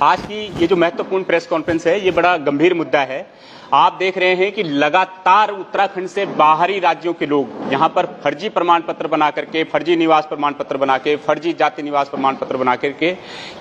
आज की ये जो महत्वपूर्ण प्रेस कॉन्फ्रेंस है, ये बड़ा गंभीर मुद्दा है। आप देख रहे हैं कि लगातार उत्तराखंड से बाहरी राज्यों के लोग यहाँ पर फर्जी प्रमाण पत्र बना करके, फर्जी निवास प्रमाण पत्र बना के, फर्जी जाति निवास प्रमाण पत्र बना करके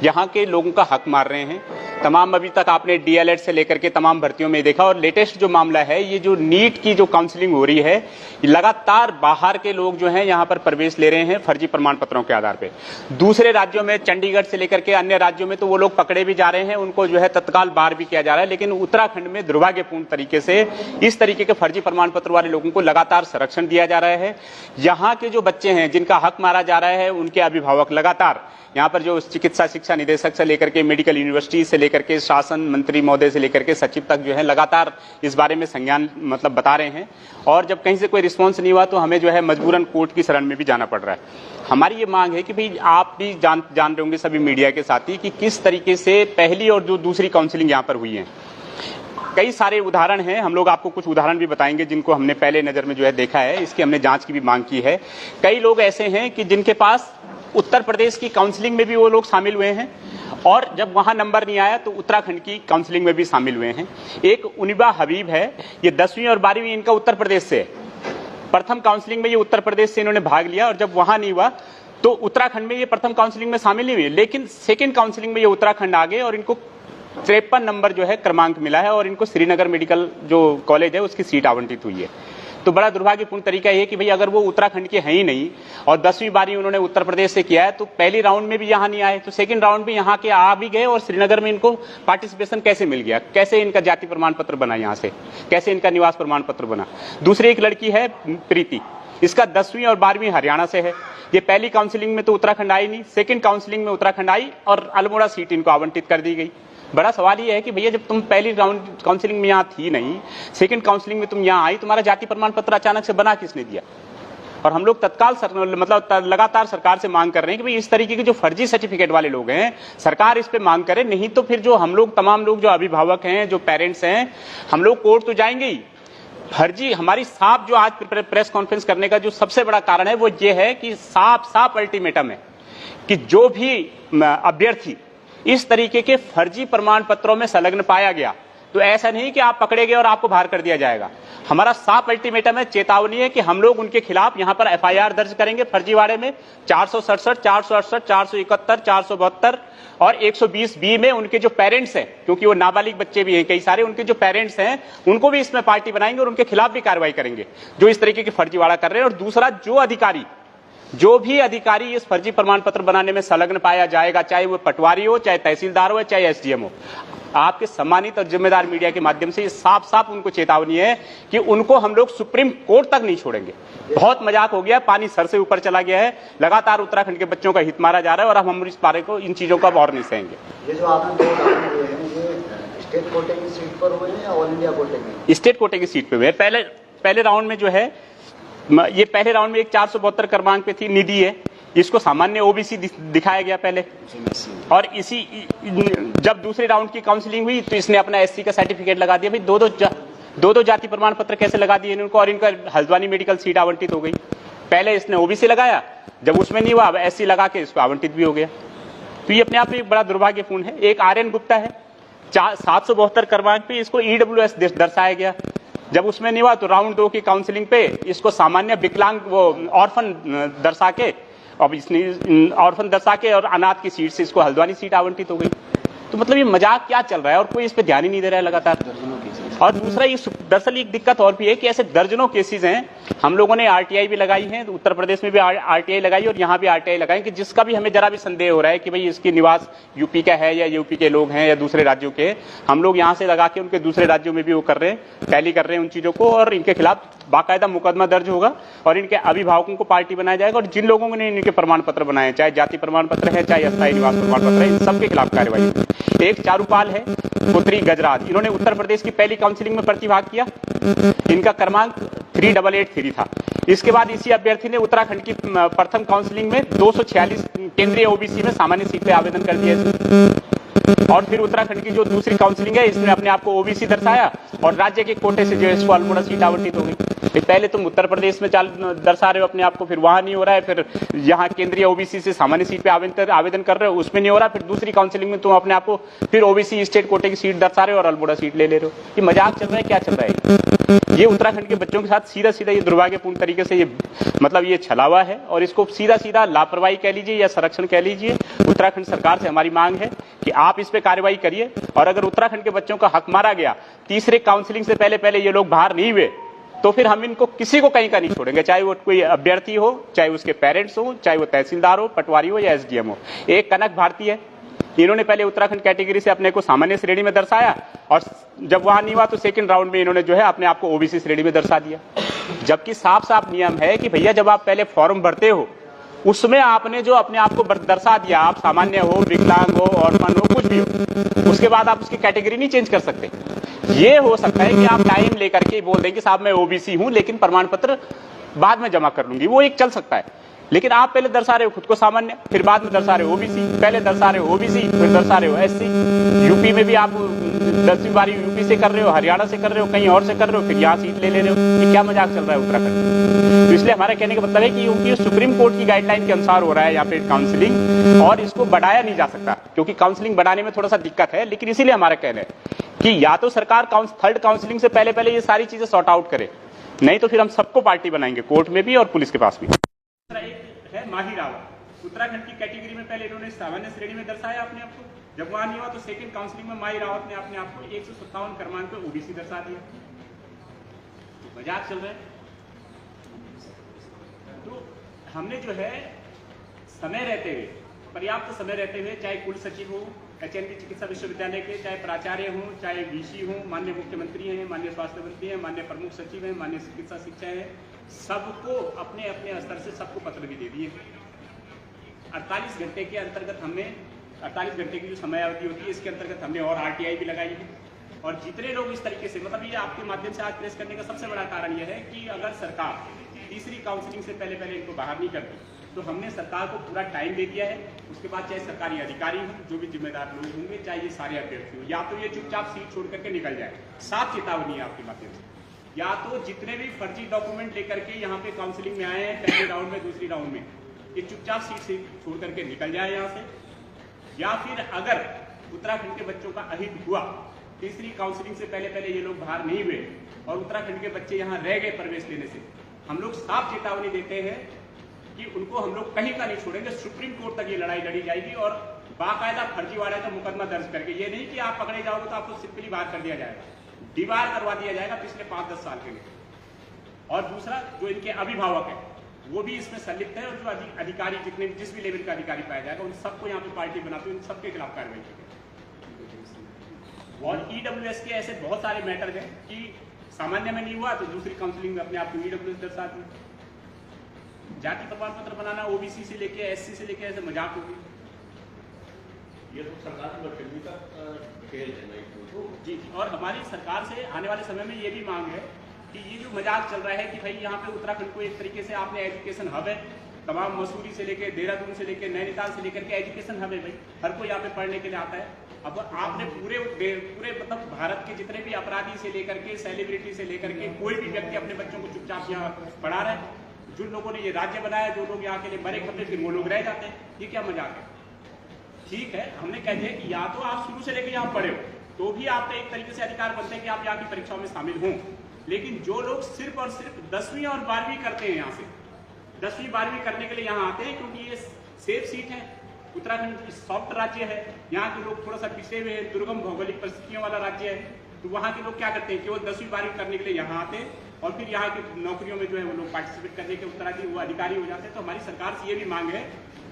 यहाँ के लोगों का हक मार रहे हैं। तमाम अभी तक आपने डीएलएड से लेकर के तमाम भर्तियों में देखा, और लेटेस्ट जो मामला है, ये जो नीट की जो काउंसलिंग हो रही है, लगातार बाहर के लोग जो हैं यहाँ पर प्रवेश ले रहे हैं फर्जी प्रमाण पत्रों के आधार पर। दूसरे राज्यों में, चंडीगढ़ से लेकर के अन्य राज्यों में तो वो लोग पकड़े भी जा रहे हैं, उनको जो है तत्काल बाहर भी किया जा रहा है। लेकिन उत्तराखंड में दुर्भाग्यपूर्ण तरीके से इस तरीके के फर्जी प्रमाण पत्र वाले लोगों को लगातार संरक्षण दिया जा रहा है। यहाँ के जो बच्चे हैं जिनका हक मारा जा रहा है, उनके अभिभावक लगातार यहाँ पर जो चिकित्सा शिक्षा निदेशक से लेकर के, मेडिकल यूनिवर्सिटी से लेकर के, शासन मंत्री महोदय से लेकर के सचिव तक जो है लगातार इस बारे में संज्ञान बता रहे हैं। और जब कहीं से कोई रिस्पॉन्स नहीं हुआ तो हमें जो है मजबूरन कोर्ट की शरण में भी जाना पड़ रहा है। हमारी ये मांग है कि भाई आप भी जान रहे होंगे सभी मीडिया के साथी कि किस तरीके से पहली और जो दूसरी काउंसलिंग यहाँ पर हुई है। कई सारे उदाहरण हैं, हम लोग आपको कुछ उदाहरण भी बताएंगे जिनको हमने पहले नजर में जो है देखा है, इसकी हमने जांच की भी मांग की है। कई लोग ऐसे हैं कि जिनके पास उत्तर प्रदेश की काउंसलिंग में भी वो लोग शामिल हुए हैं, और जब वहां नंबर नहीं आया तो उत्तराखंड की काउंसलिंग में भी शामिल हुए हैं। एक उनिबा हबीब है, ये 10वीं और 12वीं इनका उत्तर प्रदेश से है। प्रथम काउंसलिंग में ये उत्तर प्रदेश से इन्होंने भाग लिया, और जब वहां नहीं हुआ तो उत्तराखंड में ये प्रथम काउंसलिंग में शामिल नहीं हुए, लेकिन सेकेंड काउंसलिंग में ये उत्तराखंड आ गए और इनको 53 नंबर जो है क्रमांक मिला है, और इनको श्रीनगर मेडिकल जो कॉलेज है उसकी सीट आवंटित हुई है। तो बड़ा दुर्भाग्यपूर्ण तरीका यह कि भाई अगर वो उत्तराखंड के हैं ही नहीं और 10वीं 12वीं उन्होंने उत्तर प्रदेश से किया है, तो पहली राउंड में भी यहाँ नहीं आए तो सेकंड राउंड भी यहाँ के आ भी गए, और श्रीनगर में इनको पार्टिसिपेशन कैसे मिल गया, कैसे इनका जाति प्रमाण पत्र बना, यहाँ से कैसे इनका निवास प्रमाण पत्र बना। दूसरी एक लड़की है प्रीति, इसका 10वीं और 12वीं हरियाणा से है। ये पहली काउंसलिंग में तो उत्तराखंड आई नहीं, सेकंड काउंसलिंग में उत्तराखंड आई और अल्मोड़ा सीट इनको आवंटित कर दी गई। बड़ा सवाल ये है कि भैया जब तुम पहली राउंड काउंसलिंग में यहाँ थी नहीं, सेकंड काउंसलिंग में तुम यहाँ आई, तुम्हारा जाति प्रमाण पत्र अचानक से बना किसने दिया। और हम लोग तत्काल लगातार सरकार से मांग कर रहे हैं कि भाई इस तरीके के जो फर्जी सर्टिफिकेट वाले लोग हैं, सरकार इस पे मांग करे, नहीं तो फिर जो हम लोग तमाम लोग जो अभिभावक हैं, जो पेरेंट्स हैं, हम लोग कोर्ट तो जाएंगे ही। फर्जी हमारी साफ जो आज प्रेस कॉन्फ्रेंस करने का जो सबसे बड़ा कारण है वो ये है कि साफ अल्टीमेटम है कि जो भी अभ्यर्थी इस तरीके के फर्जी प्रमाण पत्रों में संलग्न पाया गया तो ऐसा नहीं कि आप पकड़े गए और आपको बाहर कर दिया जाएगा। हमारा साफ अल्टीमेटम है, चेतावनी है कि हम लोग उनके खिलाफ यहां पर एफआईआर दर्ज करेंगे फर्जीवाड़े में 467, 468, 471, 472 और 120 बी में उनके जो पेरेंट्स हैं, क्योंकि वो नाबालिग बच्चे भी हैं कई सारे, उनके जो पेरेंट्स हैं उनको भी इसमें पार्टी बनाएंगे और उनके खिलाफ भी कार्रवाई करेंगे जो इस तरीके की फर्जीवाड़ा कर रहे हैं। और दूसरा, जो भी अधिकारी इस फर्जी प्रमाण पत्र बनाने में संलग्न पाया जाएगा, चाहे वो पटवारी हो, चाहे तहसीलदार हो, चाहे एसडीएम हो, आपके सम्मानित और जिम्मेदार मीडिया के माध्यम से साफ उनको चेतावनी है कि उनको हम लोग सुप्रीम कोर्ट तक नहीं छोड़ेंगे। बहुत मजाक हो गया, पानी सर से ऊपर चला गया है, लगातार उत्तराखंड के बच्चों का हित मारा जा रहा है और अब हम इस बारे को, इन चीजों का और नहीं सहेंगे। ये जो आपने स्टेट कोटे की सीट पर हुए हैं या ऑल इंडिया कोटे की? स्टेट कोटे की सीट पे हुए। पहले राउंड में जो है, ये पहले राउंड में एक 472 क्रमांक पे थी, निधि है, इसको सामान्य ओबीसी दिखाया गया पहले, और इसी जब दूसरे राउंड की काउंसलिंग हुई तो इसने अपना एससी का सर्टिफिकेट लगा दिया। भाई दो जाति प्रमाण पत्र कैसे लगा दिए इनको, और इनका हल्द्वानी मेडिकल सीट आवंटित हो गई। पहले इसने ओबीसी लगाया, जब उसमें नहीं हुआ अब एससी लगा के इसको आवंटित भी हो गया। तो ये अपने आप में बड़ा दुर्भाग्यपूर्ण है। एक आर्यन गुप्ता है, 772 क्रमांक पे इसको ईडब्ल्यूएस दर्शाया गया, जब उसमें नहीं हुआ तो राउंड 2 की काउंसलिंग पे इसको सामान्य विकलांग वो ऑर्फन दर्शा के, अब इसने ऑर्फन दर्शा के और अनाथ की सीट से इसको हल्द्वानी सीट आवंटित हो गई। तो मतलब ये मजाक क्या चल रहा है और कोई इस पे ध्यान ही नहीं दे रहा है लगातार। और दूसरा, ये दरअसल एक दिक्कत और भी है कि ऐसे दर्जनों केसेस हैं, हम लोगों ने आरटीआई भी लगाई है, उत्तर प्रदेश में भी आरटीआई लगाई और यहाँ भी आरटीआई लगाई, कि जिसका भी हमें जरा भी संदेह हो रहा है कि भाई इसकी निवास यूपी का है या यूपी के लोग हैं या दूसरे राज्यों के, हम लोग यहाँ से लगा के उनके दूसरे राज्यों में भी वो कर रहे हैं, टैली कर रहे हैं उन चीजों को, और इनके खिलाफ बाकायदा मुकदमा दर्ज होगा और इनके अभिभावकों को पार्टी बनाया जाएगा, और जिन लोगों ने इनके प्रमाण पत्र बनाए, चाहे जाति प्रमाण पत्र है, चाहे अस्थायी निवास प्रमाण पत्र है, इन सबके खिलाफ कार्रवाई। एक चारूपाल है, पुत्री गजराज, इन्होंने उत्तर प्रदेश की पहली काउंसलिंग में प्रतिभाग किया, इनका क्रमांक 3883 था। इसके बाद इसी अभ्यर्थी ने उत्तराखंड की प्रथम काउंसलिंग में 246 केंद्रीय ओबीसी में सामान्य सीट पे आवेदन कर दिया, और फिर उत्तराखंड की जो दूसरी काउंसलिंग है इसमें अपने आप को ओबीसी दर्शाया और राज्य के कोटे से जो है इसको अल्मोड़ा सीट आवंटित हो गई। पहले तुम उत्तर प्रदेश में दर्शा रहे हो अपने आप को, फिर वहां नहीं हो रहा है, फिर यहाँ केंद्रीय ओबीसी से सामान्य सीट पे आवेदन कर रहे हो, उसमें नहीं हो रहा, फिर दूसरी काउंसिलिंग में तुम अपने आप को फिर ओबीसी स्टेट कोटे की सीट दर्शा रहे हो और अल्मोड़ा सीट ले रहे हो। ये मजाक चल रहा है, क्या चल रहा है? ये उत्तराखंड के बच्चों के साथ सीधा सीधा ये दुर्भाग्यपूर्ण तरीके से ये मतलब ये छलावा है, और इसको सीधा सीधा लापरवाही कह लीजिए या संरक्षण कह लीजिए। उत्तराखंड सरकार से हमारी मांग है कि आप इस पे कार्रवाई करिए, और अगर उत्तराखंड के बच्चों का हक मारा गया, तीसरे काउंसिलिंग से पहले ये लोग बाहर नहीं हुए, तो फिर हम इनको किसी को कहीं का नहीं छोड़ेंगे, चाहे वो कोई अभ्यर्थी हो, चाहे उसके पेरेंट्स हो, चाहे वो तहसीलदार हो, पटवारी हो या एसडीएम हो। एक कनक भारती है, इन्होंने पहले उत्तराखंड कैटेगरी से अपने को सामान्य श्रेणी में दर्शाया, और जब वहां नहीं हुआ तो सेकंड राउंड में इन्होंने जो है अपने आप को ओबीसी श्रेणी में दर्शा दिया। जबकि साफ साफ नियम है कि भैया जब आप पहले फॉर्म भरते हो उसमें आपने जो अपने आप को दर्शा दिया, आप सामान्य हो, विकलांग हो, ऑर्फन हो, कुछ भी हो, उसके बाद आप उसकी कैटेगरी नहीं चेंज कर सकते। ये हो सकता है कि आप टाइम लेकर के बोल दें कि साहब मैं ओबीसी हूं लेकिन प्रमाण पत्र बाद में जमा कर लूंगी, वो एक चल सकता है। लेकिन आप पहले दर्शा रहे हो खुद को सामान्य, फिर बाद में दर्शा रहे हो ओबीसी, पहले दर्शा रहे हो ओबीसी, फिर दर्शा रहे हो एससी। यूपी में भी आप 10वीं बारी यूपी से कर रहे हो, हरियाणा से कर रहे हो, कहीं और से कर रहे हो, फिर यहाँ सीट ले रहे हो। ये क्या मजाक चल रहा है उत्तराखंड? तो इसलिए हमारा कहने का मतलब है कि क्योंकि सुप्रीम कोर्ट की गाइडलाइन के अनुसार हो रहा है यहाँ पे काउंसलिंग, और इसको बढ़ाया नहीं जा सकता, क्योंकि काउंसलिंग बढ़ाने में थोड़ा सा दिक्कत है। लेकिन इसीलिए हमारा कहना है कि या तो सरकार थर्ड काउंसलिंग से पहले ये सारी चीजें सॉर्ट आउट करे, नहीं तो फिर हम सबको पार्टी बनाएंगे, कोर्ट में भी और पुलिस के पास भी। है माही रावत, उत्तराखंड की कैटेगरी में पहले इन्होंने सामान्य श्रेणी में दर्शाया अपने आप को, जब वहां नहीं हुआ तो सेकंड काउंसलिंग में माही रावत ने अपने आप को 157 क्रमांक पे ओबीसी दर्शा दिया। तो मजाक चल रहा है। तो हमने जो है समय रहते हुए, पर्याप्त समय रहते हुए, चाहे कुल सचिव हो एचएनबी चिकित्सा विश्वविद्यालय के, चाहे प्राचार्य हों, चाहे वीसी हों, माननीय मुख्यमंत्री हैं, माननीय स्वास्थ्य मंत्री हैं, माननीय प्रमुख सचिव हैं, माननीय चिकित्सा शिक्षा है, सबको अपने अपने स्तर से सबको पत्र भी दे दिए। 48 घंटे के अंतर्गत हमने 48 घंटे की जो समय अवधि होती है इसके अंतर्गत हमने और आरटीआई भी लगाई है। और जितने लोग इस तरीके से, मतलब ये आपके माध्यम से आज प्रेस करने का सबसे बड़ा कारण यह है कि अगर सरकार तीसरी काउंसलिंग से पहले इनको बाहर नहीं करती तो हमने सरकार को पूरा टाइम दे दिया है। उसके बाद चाहे सरकारी अधिकारी हो, जो भी जिम्मेदार लोग होंगे, चाहे ये सारे अभ्यर्थी हो, या तो ये चुपचाप सीट छोड़ करके निकल जाए। साफ चेतावनी है आपके माध्यम से, या तो जितने भी फर्जी डॉक्यूमेंट लेकर के यहाँ पे काउंसलिंग में आए हैं, पहले राउंड में, दूसरी राउंड में, ये चुपचाप सीट से छोड़ करके निकल जाए यहाँ से, या फिर अगर उत्तराखंड के बच्चों का अहित हुआ, तीसरी काउंसलिंग से पहले ये लोग बाहर नहीं हुए और उत्तराखंड के बच्चे यहाँ रह गए प्रवेश लेने से, हम लोग साफ चेतावनी देते हैं कि उनको हम लोग कहीं का नहीं छोड़ेंगे। सुप्रीम कोर्ट तक ये लड़ाई लड़ी जाएगी, और बाकायदा फर्जीवाड़ा का मुकदमा दर्ज करके, ये नहीं कि आप पकड़े जाओगे तो आपको सिंपली बाहर कर दिया जाएगा, डिबार करवा दिया जाएगा पिछले 5-10 साल के लिए। और दूसरा, जो इनके अभिभावक है वो भी इसमें संलिप्त है, और जो अधिकारी जितने जिस भी लेवल का अधिकारी पाया जाएगा उन सबको यहाँ पे पार्टी बनाते हुए इन सबके खिलाफ कार्रवाई की। और ईडब्ल्यूएस के ऐसे बहुत सारे मैटर हैं कि सामान्य में नहीं हुआ तो दूसरी काउंसलिंग में अपने आप को ईडब्ल्यूएस दर्शाती है। जाति प्रमाण पत्र बनाना ओबीसी से लेके एससी से लेके ऐसे मजाक होगी। ये तो सरकार का खेल है जी। और हमारी सरकार से आने वाले समय में ये भी मांग है कि ये जो मजाक चल रहा है कि भाई यहाँ पे उत्तराखंड को एक तरीके से आपने एजुकेशन हब है, तमाम मसूरी से लेके देहरादून से लेके नैनीताल से लेकर के एजुकेशन हब है, भाई हर कोई यहाँ पे पढ़ने के लिए आता है। अब आपने पूरे मतलब भारत के जितने भी अपराधी से लेकर के सेलिब्रिटी से लेकर के कोई भी व्यक्ति अपने बच्चों को चुपचाप यहाँ पढ़ा रहा है। जिन लोगों ने ये राज्य बनाया, जो लोग यहाँ के लिए मरे खपे, फिर वो लोग रह जाते हैं, ये क्या मजाक है? ठीक है, हमने कह दिया कि या तो आप शुरू से लेकर यहाँ पढ़े हो तो भी आपका एक तरीके से अधिकार बनते हैं कि आप यहाँ की परीक्षाओं में शामिल हों। लेकिन जो लोग सिर्फ और सिर्फ 10वीं और 12वीं करते हैं, यहाँ से 10वीं 12वीं करने के लिए यहाँ आते हैं, क्योंकि ये सेफ सीट है, उत्तराखंड सॉफ्ट राज्य है, यहाँ के लोग थोड़ा सा पिछड़े हुए हैं, दुर्गम भौगोलिक परिस्थितियों वाला राज्य है, तो वहाँ के लोग क्या करते हैं, केवल 10वीं 12वीं करने के लिए यहाँ आते हैं और फिर यहाँ की नौकरियों में जो है वो लोग पार्टिसिपेट करने के उत्तराधिकारी वो अधिकारी हो जाते हैं। तो हमारी सरकार से ये भी मांग है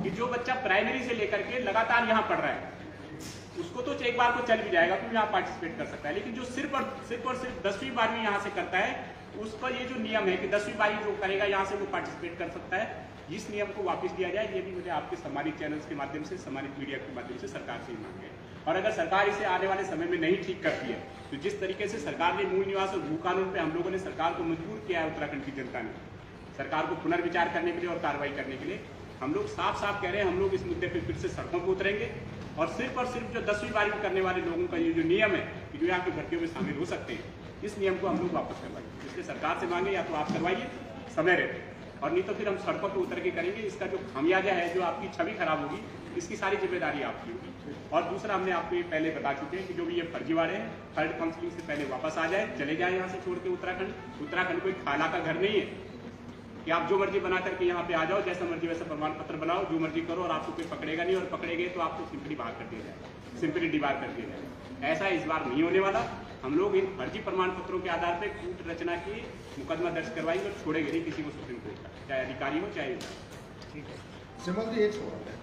कि जो बच्चा प्राइमरी से लेकर के लगातार यहाँ पढ़ रहा है उसको तो एक बार को चल भी जाएगा, तो यहाँ पार्टिसिपेट कर सकता है। लेकिन जो सिर्फ और सिर्फ 10वीं 12वीं यहाँ से करता है, उस पर ये जो नियम है कि 10वीं 12वीं जो करेगा यहाँ से वो पार्टिसिपेट कर सकता है, इस नियम को वापस दिया जाए। ये भी मुझे आपके सम्मानित चैनल्स के माध्यम से, सम्मानित मीडिया के माध्यम से सरकार से ही मांग है। और अगर सरकार इसे आने वाले समय में नहीं ठीक करती है तो जिस तरीके से सरकार ने मूल निवास और भू कानून पे हम लोगों ने सरकार को मजबूर किया है, उत्तराखंड की जनता ने सरकार को पुनर्विचार करने के लिए और कार्रवाई करने के लिए, हम लोग साफ साफ कह रहे हैं, हम लोग इस मुद्दे पर फिर से सड़कों पर उतरेंगे और सिर्फ जो 10वीं 12वीं करने वाले लोगों का ये जो नियम है कि जो यहाँ की भर्तियों में शामिल हो सकते हैं, इस नियम को हम लोग वापस करवाएंगे। इसलिए सरकार से मांगे या तो आप करवाइए समय रहते, और नहीं तो फिर हम सड़कों पर उतर के करेंगे। इसका जो खामियाजा है, जो आपकी छवि खराब होगी, इसकी सारी जिम्मेदारी आपकी होगी। और दूसरा, हमने आपको ये पहले बता चुके हैं कि जो भी ये फर्जीवाड़े हैं, थर्ड काउंसलिंग से पहले वापस आ जाए, चले जाए यहाँ से छोड़ के उत्तराखंड। उत्तराखंड कोई खाला का घर नहीं है कि आप जो मर्जी बना करके यहाँ पे आ जाओ, जैसा मर्जी वैसा प्रमाण पत्र बनाओ, जो मर्जी करो, और आपको कोई पकड़ेगा नहीं, और पकड़ेंगे तो आपको सिंपली बाहर कर दिया जाए, सिंपली डिबार कर दिया जाए। ऐसा इस बार नहीं होने वाला। हम लोग इन फर्जी प्रमाण पत्रों के आधार पर कूट रचना की मुकदमा दर्ज करवाएंगे और छोड़ेंगे नहीं किसी को सुप्रीम कोर्ट का, चाहे अधिकारी हो चाहे। ठीक है, सिमल जी एक सवाल है,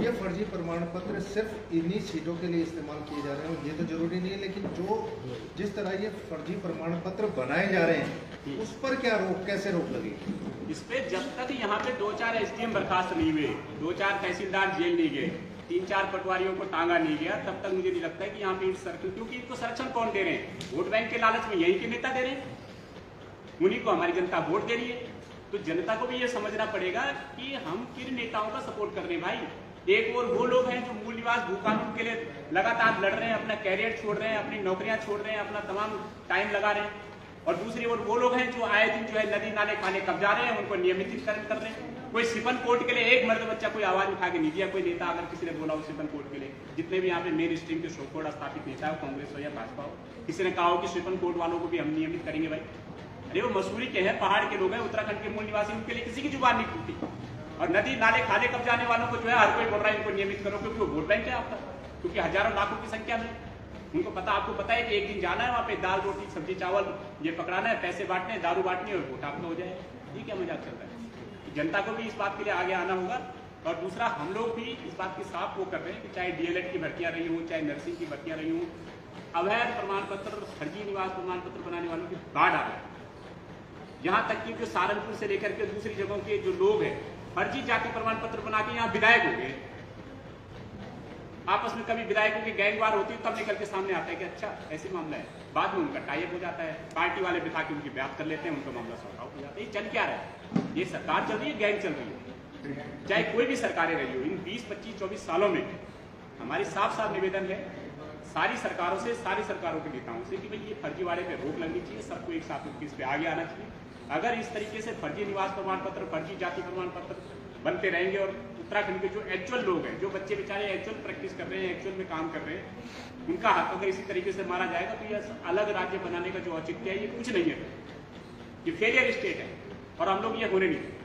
ये फर्जी प्रमाण पत्र सिर्फ इन्हीं सीटों के लिए इस्तेमाल किए जा रहे हैं, ये तो जरूरी नहीं है, लेकिन जिस तरह ये फर्जी प्रमाण पत्र बनाए जा रहे हैं उस पर क्या रोक, कैसे रोक लगेगी? इस पे जब तक यहाँ पे 2-4 एसडीएम बर्खास्त नहीं हुए, 2-4 तहसीलदार जेल नहीं गए, 3-4 पटवारियों को टांगा नहीं गया, तब तक मुझे नहीं लगता है कि यहाँ पे संरक्षण, क्योंकि इनको संरक्षण कौन दे रहे हैं? वोट बैंक के लालच में यही के नेता दे रहे हैं, उन्हीं को हमारी जनता वोट दे रही है। तो जनता को भी ये समझना पड़ेगा कि हम किन नेताओं का सपोर्ट कर रहे हैं भाई। एक और वो लोग हैं जो मूल निवास भू कानून के लिए लगातार लड़ रहे हैं, अपना कैरियर छोड़ रहे हैं, अपनी नौकरियां छोड़ रहे हैं, अपना तमाम टाइम लगा रहे हैं, और दूसरी ओर वो लोग हैं जो आए दिन जो है नदी नाले खाने कब्जा रहे हैं, उनको नियमितीकरण कर रहे हैं। कोई सिपन कोर्ट के लिए एक मर्द बच्चा कोई आवाज उठा के नहीं दिया, कोई नेता अगर किसी ने बोला हो सिपन कोर्ट के लिए, जितने भी यहाँ पे मेन स्ट्रीम के सोकोर्ड स्थापित नेता हो, कांग्रेस हो या भाजपा हो, किसी ने कहा हो कि सिपन कोर्ट वालों को भी हम नियमित करेंगे भाई? अरे वो मसूरी के हैं, पहाड़ के लोग हैं, उत्तराखंड के मूल निवासी, उनके लिए किसी की जुबान नहीं खुलती। और नदी नाले खाने कब्जाने वालों को जो है हर कोई बोल रहा है इनको नियमित करो, क्योंकि वो वोट बैंक है आपका, क्योंकि हजारों लाखों की संख्या में उनको पता, आपको पता है कि एक दिन जाना है वहाँ पे, दाल रोटी सब्जी चावल ये पकड़ाना है, पैसे बांटने हैं, दारू बांटनी है, और वोट आपका हो जाए। ये क्या मजाक चल रहा है? जनता को भी इस बात के लिए आगे आना होगा। और दूसरा, हम लोग भी इस बात की साफ वो कर रहे हैं कि चाहे डीएलएड की भर्तियां रही हों, चाहे नर्सिंग की भर्तियां रही हों, अवैध प्रमाण पत्र, फर्जी निवास प्रमाण पत्र बनाने वालों की बाढ़ आ रही है। यहाँ तक कि जो सहारनपुर से लेकर के दूसरी जगहों के जो लोग हैं, फर्जी जाति प्रमाण पत्र बना के यहाँ विधायक हो गए। आपस में कभी विधायकों की गैंगवार होती है, तब निकल के सामने आता है कि अच्छा ऐसे मामला है, बाद में उनका टाई अप हो जाता है, पार्टी वाले बिठा के उनकी बात कर लेते हैं, उनका मामला सॉर्ट आउट हो जाता है। ये चल क्या रहा है? ये सरकार चल रही है, गैंग चल रही है, चाहे कोई भी सरकारें रही हो। इन 20, 25, 24 सालों में हमारी साफ साफ निवेदन है सारी सरकारों से, सारी सरकारों के नेताओं से कि भाई ये फर्जीवाड़े पे रोक लगनी चाहिए, सबको एक साथ मिलकर इस पे आगे आना चाहिए। अगर इस तरीके से फर्जी निवास प्रमाण पत्र, फर्जी जाति प्रमाण पत्र बनते रहेंगे, और उत्तराखंड के जो एक्चुअल लोग हैं, जो बच्चे बेचारे एक्चुअल प्रैक्टिस कर रहे हैं, एक्चुअल में काम कर रहे हैं, उनका हक अगर इसी तरीके से मारा जाएगा तो ये अलग राज्य बनाने का जो औचित्य है ये कुछ नहीं है, ये फेलियर स्टेट है, और हम लोग ये होने नहीं देंगे।